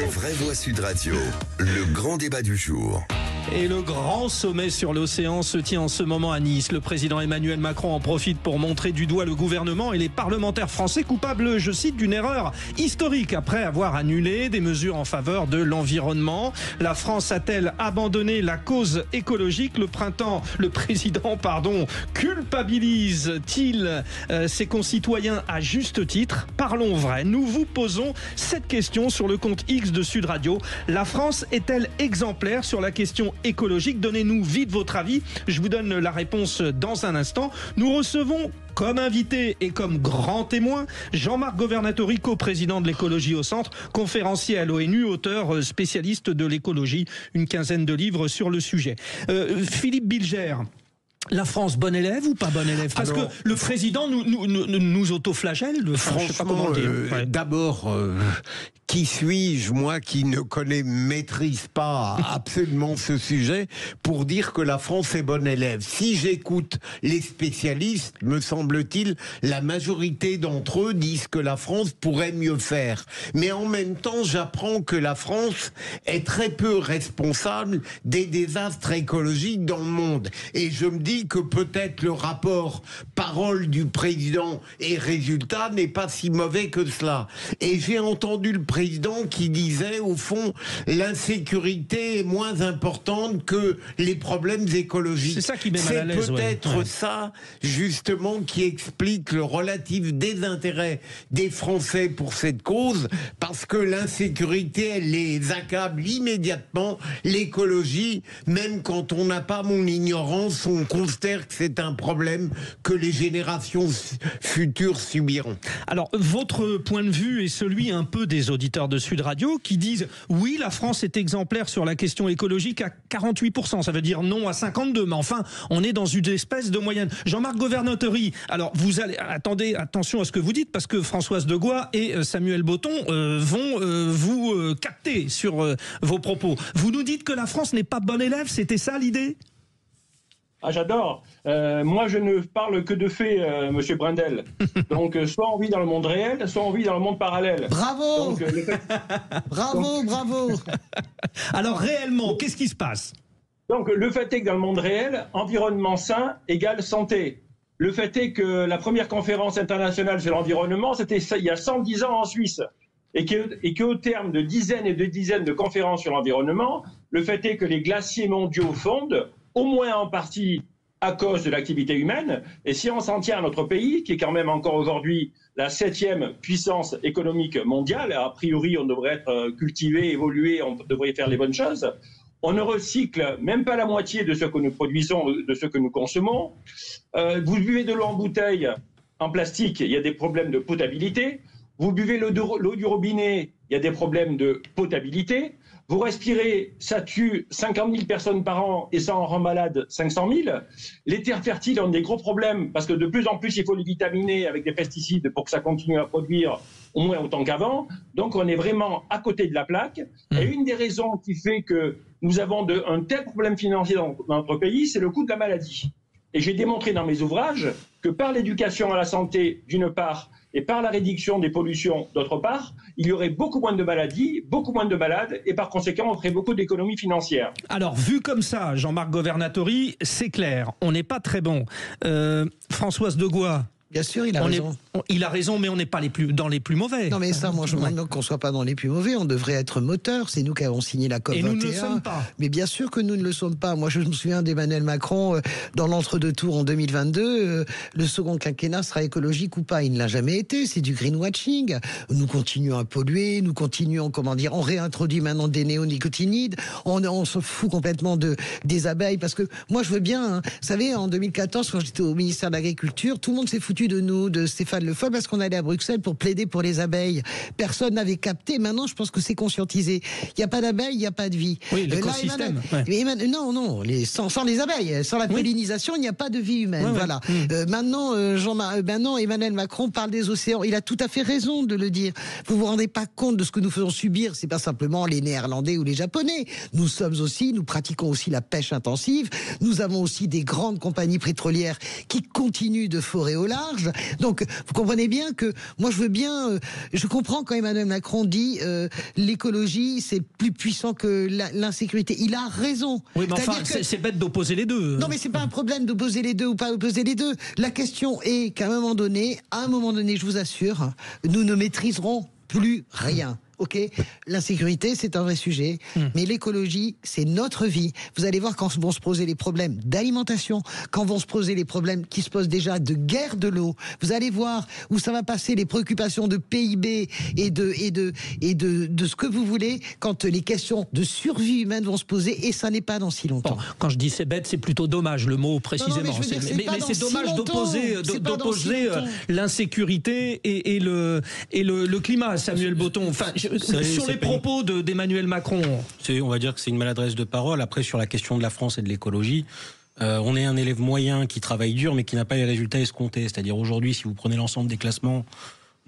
Vraie Voix Sud Radio, le grand débat du jour. Et le grand sommet sur l'océan se tient en ce moment à Nice. Le président Emmanuel Macron en profite pour montrer du doigt le gouvernement et les parlementaires français coupables, je cite, d'une erreur historique après avoir annulé des mesures en faveur de l'environnement. La France a-t-elle abandonné la cause écologique? Le président culpabilise-t-il ses concitoyens à juste titre? Parlons vrai. Nous vous posons cette question sur le compte X de Sud Radio. La France est-elle exemplaire sur la question écologique? Donnez-nous vite votre avis. Je vous donne la réponse dans un instant. Nous recevons comme invité et comme grand témoin Jean-Marc Governatori, co-président de l'écologie au centre, conférencier à l'ONU, auteur spécialiste de l'écologie, une quinzaine de livres sur le sujet. Philippe Bilger. La France, bonne élève ou pas bonne élève? Parce que le président nous autoflagelle. Franchement, je sais pas comment dire. D'abord, qui suis-je, moi, qui ne maîtrise pas absolument ce sujet, pour dire que la France est bonne élève? Si j'écoute les spécialistes, me semble-t-il, la majorité d'entre eux disent que la France pourrait mieux faire. Mais en même temps, j'apprends que la France est très peu responsable des désastres écologiques dans le monde. Et je me dis que peut-être le rapport parole du président et résultat n'est pas si mauvais que cela. Et j'ai entendu le président qui disait, au fond, l'insécurité est moins importante que les problèmes écologiques. C'est ça qui met mal à l'aise. C'est peut-être ça, justement, qui explique le relatif désintérêt des Français pour cette cause, parce que l'insécurité, elle les accable immédiatement. L'écologie, même quand on n'a pas mon ignorance, on considère que c'est un problème que les générations futures subiront. Alors, votre point de vue est celui un peu des auditeurs de Sud Radio qui disent « Oui, la France est exemplaire sur la question écologique à 48%. » Ça veut dire non à 52%, mais enfin, on est dans une espèce de moyenne. Jean-Marc Governatori, alors vous allez... Attendez, attention à ce que vous dites, parce que Françoise Degois et Samuel Botton vont vous capter sur vos propos. Vous nous dites que la France n'est pas bonne élève, c'était ça l'idée ? Ah, j'adore. Moi, je ne parle que de faits, monsieur Brendel. Donc, soit on vit dans le monde réel, soit on vit dans le monde parallèle. Bravo. Donc, Bravo. Alors, réellement, qu'est-ce qui se passe? Donc, le fait est que dans le monde réel, environnement sain égale santé. Le fait est que la première conférence internationale sur l'environnement, c'était il y a 110 ans en Suisse. Et qu'au terme de dizaines et de dizaines de conférences sur l'environnement, le fait est que les glaciers mondiaux fondent, au moins en partie à cause de l'activité humaine. Et si on s'en tient à notre pays, qui est quand même encore aujourd'hui la 7e puissance économique mondiale, a priori on devrait être cultivé, évolué, on devrait faire les bonnes choses, on ne recycle même pas la moitié de ce que nous produisons, de ce que nous consommons. Vous buvez de l'eau en bouteille, en plastique, il y a des problèmes de potabilité. Vous buvez l'eau du robinet, il y a des problèmes de potabilité. Vous respirez, ça tue 50 000 personnes par an et ça en rend malade 500 000. Les terres fertiles ont des gros problèmes parce que de plus en plus, il faut les vitaminer avec des pesticides pour que ça continue à produire au moins autant qu'avant. Donc, on est vraiment à côté de la plaque. Et une des raisons qui fait que nous avons un tel problème financier dans notre pays, c'est le coût de la maladie. Et j'ai démontré dans mes ouvrages que par l'éducation à la santé, d'une part, et par la réduction des pollutions, d'autre part, il y aurait beaucoup moins de maladies, beaucoup moins de malades, et par conséquent, on ferait beaucoup d'économies financières. Alors, vu comme ça, Jean-Marc Governatori, c'est clair, on n'est pas très bon. Françoise Degois. Bien sûr, il a raison. Il a raison, mais on n'est pas dans les plus mauvais. Non, mais ça, moi, je me demande qu'on ne soit pas dans les plus mauvais. On devrait être moteur. C'est nous qui avons signé la COP 21. Et nous ne le sommes pas. Mais bien sûr que nous ne le sommes pas. Moi, je me souviens d'Emmanuel Macron dans l'entre-deux-tours en 2022. Le second quinquennat sera écologique ou pas? Il ne l'a jamais été. C'est du greenwashing. Nous continuons à polluer. Nous continuons, on réintroduit maintenant des néonicotinoïdes. On se fout complètement des abeilles. Parce que moi, je veux bien. Hein, vous savez, en 2014, quand j'étais au ministère de l'Agriculture, tout le monde s'est foutu de nous, de Stéphane Le Foll, parce qu'on allait à Bruxelles pour plaider pour les abeilles. Personne n'avait capté. Maintenant, je pense que c'est conscientisé. Il n'y a pas d'abeilles, il n'y a pas de vie. Oui, l'écosystème. Non, sans les abeilles, sans la pollinisation, il n'y a pas de vie humaine. Voilà. Maintenant, Emmanuel Macron parle des océans. Il a tout à fait raison de le dire. Vous vous rendez pas compte de ce que nous faisons subir. C'est pas simplement les Néerlandais ou les Japonais. Nous pratiquons aussi la pêche intensive. Nous avons aussi des grandes compagnies pétrolières qui continuent de forer au large. marge. Donc, vous comprenez bien que moi, je veux bien. Je comprends quand Emmanuel Macron dit l'écologie, c'est plus puissant que l'insécurité. Il a raison. Oui, mais enfin, c'est bête d'opposer les deux. Non, mais c'est pas un problème d'opposer les deux ou pas opposer les deux. La question est qu'à un moment donné, je vous assure, nous ne maîtriserons plus rien. Ok, l'insécurité, c'est un vrai sujet, mais l'écologie, c'est notre vie. Vous allez voir quand vont se poser les problèmes d'alimentation, quand vont se poser les problèmes qui se posent déjà de guerre de l'eau. Vous allez voir où ça va passer les préoccupations de PIB et de ce que vous voulez quand les questions de survie humaine vont se poser, et ça n'est pas dans si longtemps. Bon, quand je dis c'est bête, c'est plutôt dommage, le mot précisément. Non, mais c'est dommage d'opposer l'insécurité et le climat, Samuel Botton. Enfin, sur les propos d'Emmanuel Macron. On va dire que c'est une maladresse de parole. Après, sur la question de la France et de l'écologie, on est un élève moyen qui travaille dur mais qui n'a pas les résultats escomptés. C'est-à-dire aujourd'hui, si vous prenez l'ensemble des classements,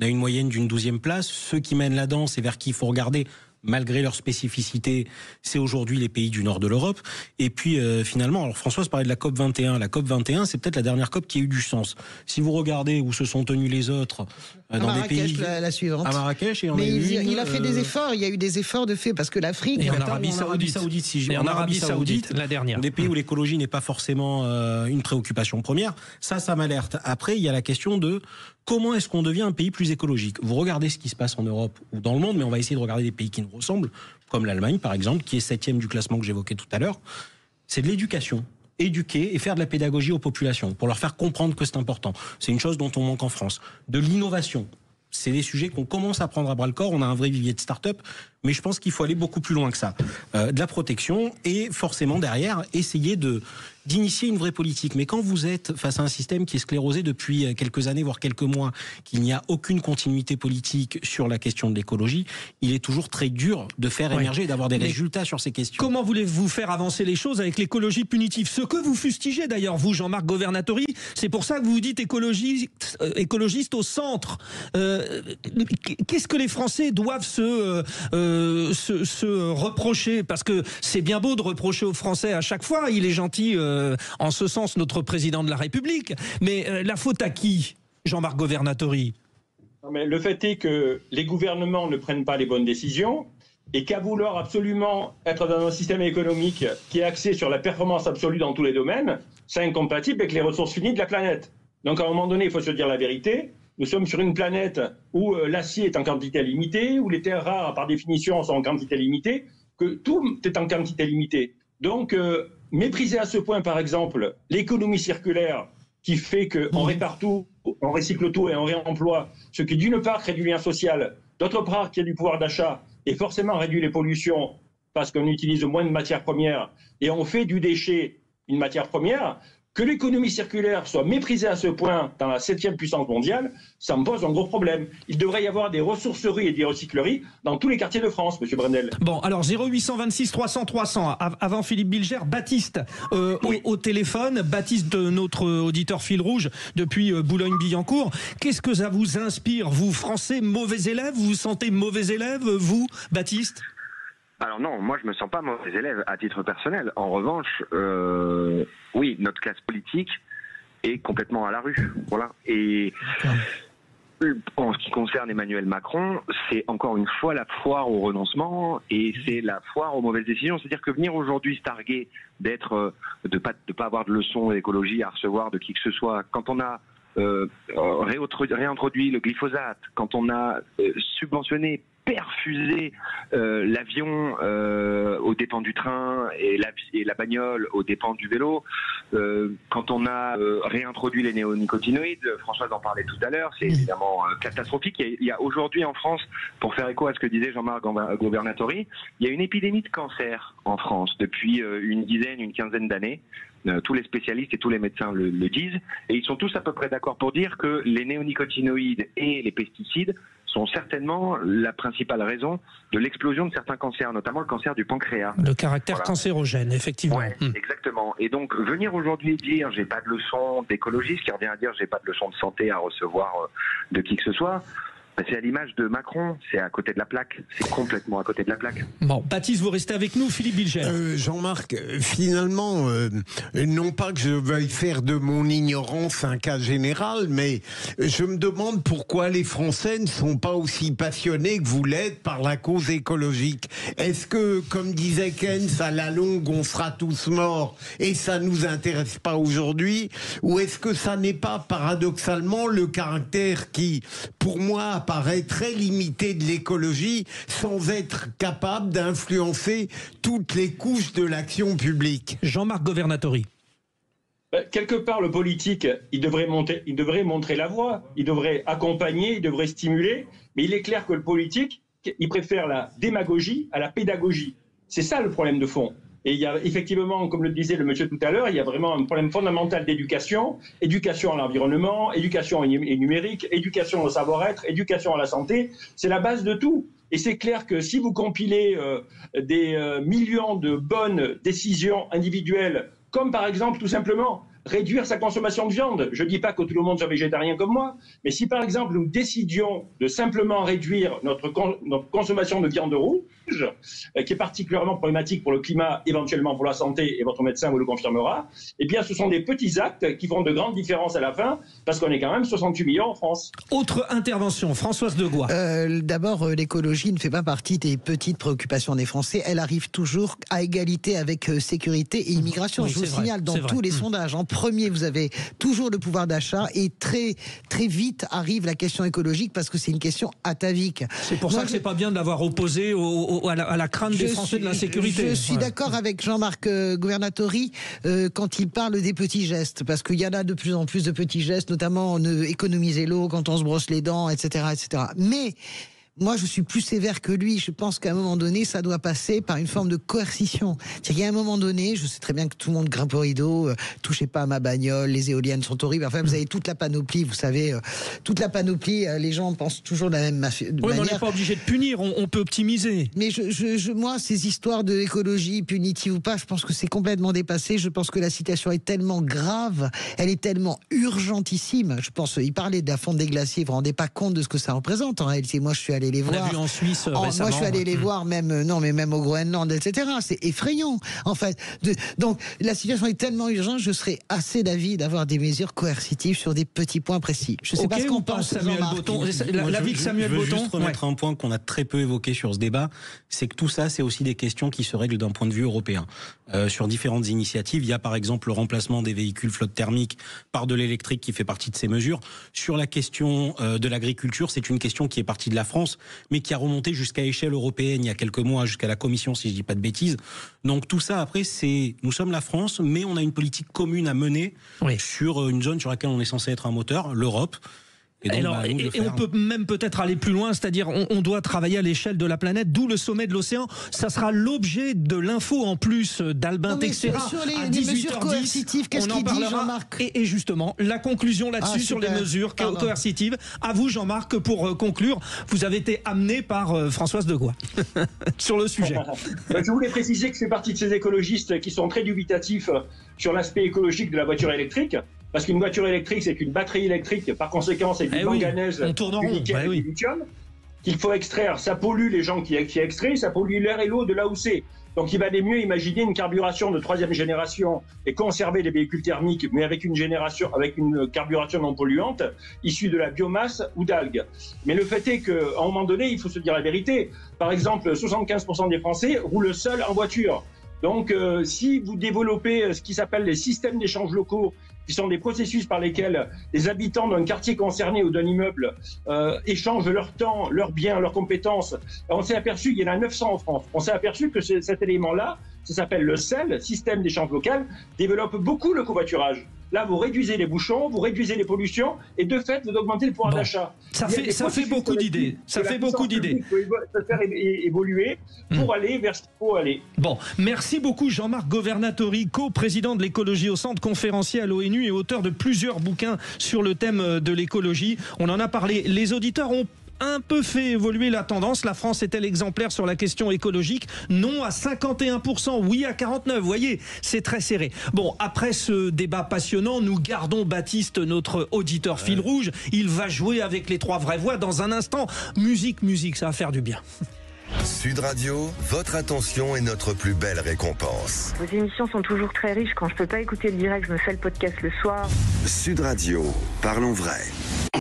on a une moyenne d'une 12e place. Ceux qui mènent la danse et vers qui il faut regarder, malgré leur spécificité, c'est aujourd'hui les pays du nord de l'Europe. Et puis finalement, alors Françoise parlait de la COP 21. La COP 21, c'est peut-être la dernière COP qui a eu du sens. Si vous regardez où se sont tenus les autres dans des pays, la suivante. À Marrakech, et il a fait des efforts. Il y a eu des efforts de fait parce que l'Afrique. Et en Arabie Saoudite, en Arabie Saoudite, la dernière. Des pays où l'écologie n'est pas forcément une préoccupation première. Ça m'alerte. Après, il y a la question de comment est-ce qu'on devient un pays plus écologique. Vous regardez ce qui se passe en Europe ou dans le monde, mais on va essayer de regarder des pays qui nous ressemblent, comme l'Allemagne par exemple, qui est 7e du classement que j'évoquais tout à l'heure. C'est de l'éducation. Éduquer et faire de la pédagogie aux populations pour leur faire comprendre que c'est important. C'est une chose dont on manque en France. De l'innovation. C'est des sujets qu'on commence à prendre à bras-le-corps. On a un vrai vivier de start-up, mais je pense qu'il faut aller beaucoup plus loin que ça. De la protection et forcément derrière essayer d'initier une vraie politique. Mais quand vous êtes face à un système qui est sclérosé depuis quelques années, voire quelques mois, qu'il n'y a aucune continuité politique sur la question de l'écologie, il est toujours très dur de faire émerger et d'avoir des résultats sur ces questions. Comment voulez-vous faire avancer les choses avec l'écologie punitive? Ce que vous fustigez d'ailleurs, vous, Jean-Marc Governatori, c'est pour ça que vous vous dites écologiste au centre. Qu'est-ce que les Français doivent se reprocher? Parce que c'est bien beau de reprocher aux Français à chaque fois, il est gentil en ce sens, notre président de la République, mais la faute à qui, Jean-Marc Governatori? Mais le fait est que les gouvernements ne prennent pas les bonnes décisions et qu'à vouloir absolument être dans un système économique qui est axé sur la performance absolue dans tous les domaines, c'est incompatible avec les ressources finies de la planète. Donc à un moment donné, il faut se dire la vérité. Nous sommes sur une planète où l'acier est en quantité limitée, où les terres rares, par définition, sont en quantité limitée, que tout est en quantité limitée. Donc, mépriser à ce point, par exemple, l'économie circulaire qui fait qu'on répare tout, on recycle tout et on réemploie, ce qui, d'une part, crée du lien social, d'autre part, qui a du pouvoir d'achat et forcément réduit les pollutions parce qu'on utilise moins de matières premières et on fait du déchet une matière première. Que l'économie circulaire soit méprisée à ce point dans la 7e puissance mondiale, ça me pose un gros problème. Il devrait y avoir des ressourceries et des recycleries dans tous les quartiers de France, monsieur Brendel. Bon, alors 0826 300 300, avant Philippe Bilger, Baptiste au téléphone, Baptiste, notre auditeur fil rouge depuis Boulogne-Billancourt. Qu'est-ce que ça vous inspire, vous, Français, mauvais élèves? Vous vous sentez mauvais élève, vous, Baptiste? Alors non, moi je me sens pas mauvais élève à titre personnel. En revanche, oui, notre classe politique est complètement à la rue. Voilà. Et en ce qui concerne Emmanuel Macron, c'est encore une fois la foire au renoncement et c'est la foire aux mauvaises décisions. C'est-à-dire que venir aujourd'hui se targuer de pas avoir de leçons d'écologie à recevoir de qui que ce soit, quand on a réintroduit le glyphosate, quand on a subventionné, perfusé l'avion aux dépens du train et la bagnole aux dépens du vélo, quand on a réintroduit les néonicotinoïdes, Françoise en parlait tout à l'heure, c'est évidemment catastrophique. Il y a aujourd'hui en France, pour faire écho à ce que disait Jean-Marc Governatori, il y a une épidémie de cancer en France depuis une quinzaine d'années. Tous les spécialistes et tous les médecins le disent, et ils sont tous à peu près d'accord pour dire que les néonicotinoïdes et les pesticides sont certainement la principale raison de l'explosion de certains cancers, notamment le cancer du pancréas. Le caractère cancérogène, effectivement. Ouais, exactement. Et donc, venir aujourd'hui dire j'ai pas de leçon d'écologie, ce qui revient à dire j'ai pas de leçon de santé à recevoir de qui que ce soit, C'est à l'image de Macron, c'est à côté de la plaque, c'est complètement à côté de la plaque. Bon, Baptiste, vous restez avec nous, Philippe Bilger. Jean-Marc, finalement, non pas que je veuille faire de mon ignorance un cas général, mais je me demande pourquoi les Français ne sont pas aussi passionnés que vous l'êtes par la cause écologique. Est-ce que, comme disait Keynes, à la longue, on sera tous morts et ça nous intéresse pas aujourd'hui? Ou est-ce que ça n'est pas paradoxalement le caractère qui, pour moi, paraît très limité de l'écologie sans être capable d'influencer toutes les couches de l'action publique? Jean-Marc Governatori. Quelque part, le politique, il devrait montrer la voie, il devrait accompagner, il devrait stimuler, mais il est clair que le politique, il préfère la démagogie à la pédagogie. C'est ça le problème de fond. Et il y a effectivement, comme le disait le monsieur tout à l'heure, il y a vraiment un problème fondamental d'éducation, éducation à l'environnement, éducation au numérique, éducation au savoir-être, éducation à la santé, c'est la base de tout. Et c'est clair que si vous compilez des millions de bonnes décisions individuelles, comme par exemple tout simplement réduire sa consommation de viande. Je ne dis pas que tout le monde soit végétarien comme moi, mais si par exemple nous décidions de simplement réduire notre consommation de viande rouge, qui est particulièrement problématique pour le climat, éventuellement pour la santé, et votre médecin vous le confirmera, eh bien ce sont des petits actes qui font de grandes différences à la fin, parce qu'on est quand même 68 millions en France. Autre intervention, Françoise Degois. D'abord, l'écologie ne fait pas partie des petites préoccupations des Français. Elle arrive toujours à égalité avec sécurité et immigration. Oui, je vous signale, dans tous les sondages, en premier, vous avez toujours le pouvoir d'achat et très, très vite arrive la question écologique parce que c'est une question atavique. C'est pour ça que c'est pas bien de l'avoir opposé à la crainte des Français de l'insécurité. Je suis d'accord avec Jean-Marc Governatori quand il parle des petits gestes, parce qu'il y en a de plus en plus de petits gestes, notamment économiser l'eau quand on se brosse les dents, etc., etc. Mais moi, je suis plus sévère que lui. Je pense qu'à un moment donné, ça doit passer par une forme de coercition. C'est-à-dire qu'à un moment donné, je sais très bien que tout le monde grimpe au rideau, touchez pas à ma bagnole, les éoliennes sont horribles. Enfin, vous avez toute la panoplie, vous savez, toute la panoplie, les gens pensent toujours de la même manière. Oui, mais on n'est pas obligé de punir, on peut optimiser. Mais moi, ces histoires d'écologie, punitive ou pas, je pense que c'est complètement dépassé. Je pense que la situation est tellement grave, elle est tellement urgentissime. Je pense, il parlait de la fonte des glaciers, vous vous rendez pas compte de ce que ça représente en réalité. Moi, je suis allé les voir. On a vu en Suisse récemment. Moi, je suis allé les voir même au Groenland, etc. C'est effrayant, en fait. Donc, la situation est tellement urgente, je serais assez d'avis d'avoir des mesures coercitives sur des petits points précis. Je sais pas ce qu'on pense, Samuel Botton. L'avis de Samuel Botton. Je veux juste remettre un point qu'on a très peu évoqué sur ce débat, c'est que tout ça, c'est aussi des questions qui se règlent d'un point de vue européen. Sur différentes initiatives, il y a par exemple le remplacement des véhicules flotte thermique par de l'électrique qui fait partie de ces mesures. Sur la question de l'agriculture, c'est une question qui est partie de la France, mais qui a remonté jusqu'à échelle européenne il y a quelques mois, jusqu'à la Commission, si je dis pas de bêtises. Donc tout ça, après, nous sommes la France, mais on a une politique commune à mener sur une zone sur laquelle on est censé être un moteur, l'Europe. Et, donc, et on peut même peut-être aller plus loin, c'est-à-dire on doit travailler à l'échelle de la planète, d'où le sommet de l'océan. Ça sera l'objet de l'info en plus d'Albin Texera. Sur les mesures coercitives, qu'est-ce qu'il dit, Jean-Marc ? Et justement, la conclusion là-dessus sur les mesures coercitives. À vous, Jean-Marc, pour conclure, vous avez été amené par Françoise Degois sur le sujet. Je voulais préciser que je fais partie de ces écologistes qui sont très dubitatifs sur l'aspect écologique de la voiture électrique. Parce qu'une voiture électrique, c'est une batterie électrique, par conséquent, c'est du manganèse, du nickel, du lithium, qu'il faut extraire. Ça pollue les gens qui extraient, ça pollue l'air et l'eau de là où c'est. Donc il valait mieux imaginer une carburation de 3e génération et conserver les véhicules thermiques, mais avec une carburation non polluante, issue de la biomasse ou d'algues. Mais le fait est qu'à un moment donné, il faut se dire la vérité. Par exemple, 75% des Français roulent seuls en voiture. Donc si vous développez ce qui s'appelle les systèmes d'échange locaux, qui sont des processus par lesquels les habitants d'un quartier concerné ou d'un immeuble échangent leur temps, leurs biens, leurs compétences. On s'est aperçu, il y en a 900 en France, on s'est aperçu que cet élément-là, ça s'appelle le SEL, système d'échange local, développe beaucoup le covoiturage. Là, vous réduisez les bouchons, vous réduisez les pollutions, et de fait, vous augmentez le pouvoir d'achat. Ça fait beaucoup d'idées. Ça fait beaucoup d'idées. Il faut se faire évoluer pour aller vers ce qu'il faut aller. Bon, merci beaucoup Jean-Marc Governatori, co-président de l'écologie au Centre, conférencier à l'ONU et auteur de plusieurs bouquins sur le thème de l'écologie. On en a parlé. Les auditeurs ont un peu fait évoluer la tendance. La France est-elle exemplaire sur la question écologique? Non à 51%, oui à 49%. Vous voyez, c'est très serré. Bon, après ce débat passionnant, nous gardons Baptiste, notre auditeur fil rouge. Il va jouer avec les 3 vraies voix dans un instant. Musique, ça va faire du bien. Sud Radio, votre attention est notre plus belle récompense. Vos émissions sont toujours très riches. Quand je peux pas écouter le direct, je me fais le podcast le soir. Sud Radio, parlons vrai.